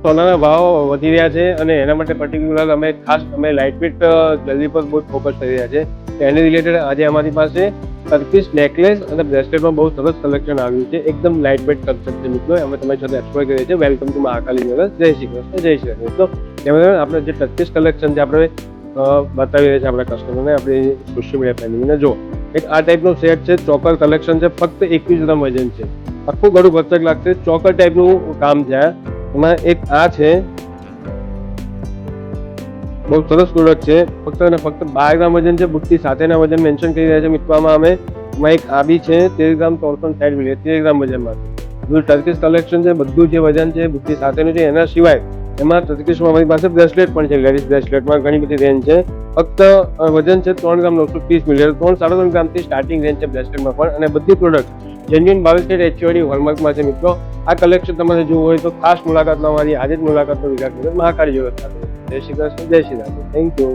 સોનાના ભાવ વધી રહ્યા છે અને એના માટે પર્ટિક્યુલર અમે લાઇટવેટ જ્વેલરી પર બહુ ફોકસ કરી રહ્યા છે. એને રિલેટેડ આજે અમારી પાસે ટર્કીશ નેકલેસ અને બ્રેસલેટમાં બહુ સરસ કલેક્શન આવ્યું છે. એકદમ લાઇટવેટ કન્સેપ્ટ છે મિત્રો. અમે તમારી સાથે એક્સપ્લોર કરીએ છીએ. Welcome to Mahakali jewellers. જય શ્રી કૃષ્ણ. જય શ્રી કૃષ્ણ. તો એમાં આપણે જે ટર્કીશ કલેક્શન છે આપણે બતાવી રહ્યા છે આપણા કસ્ટમરને આપણી સોશિયલ મીડિયા ફેમિલીને. જો એક આ ટાઈપનો સેટ છે, ચોકર કલેક્શન છે, ફક્ત 21 ગ્રામ વજન છે. આખું ઘણું પરફેક્ટ લાગશે. ચોકર ટાઈપનું કામ છે. એમાં એક આ છે, બહુ સરસ પ્રોડક્ટ છે. ફક્ત અને ફક્ત 12 ગ્રામ વજન છે. બુટ્ટી સાથેના વજન મેન્શન કરી રહ્યા છે મિત્રો. આમાં એમાં એક આ બી છે 13 ગ્રામ 360 મિલી 13 ગ્રામ વજનમાં. બધું ટર્કીશ કલેક્શન છે. બધું જે વજન છે બુટ્ટી સાથેનું છે. એના સિવાય એમાં ટર્કીશમાં અમારી પાસે બ્રેસલેટ પણ છે. લેડીઝ બ્રેસલેટમાં ઘણી બધી રેન્જ છે. ફક્ત વજન છે 3 ગ્રામ 930 મિલી 3-3.5 ગ્રામથી સ્ટાર્ટિંગ રેન્જ છે બ્રેસલેટમાં પણ. અને બધી પ્રોડક્ટ જેન્યુઇન 22 કેરેટ HUID હોલમાર્કમાં છે મિત્રો. આ કલેક્શન તમારે જોવું હોય તો ખાસ મુલાકાત લો. અમારી આજે જ મુલાકાત લો વિરાટનગર મહાકાળી જ્વેલર્સ સાથે. જય શ્રી કૃષ્ણ. જય શ્રી રામ. Thank you.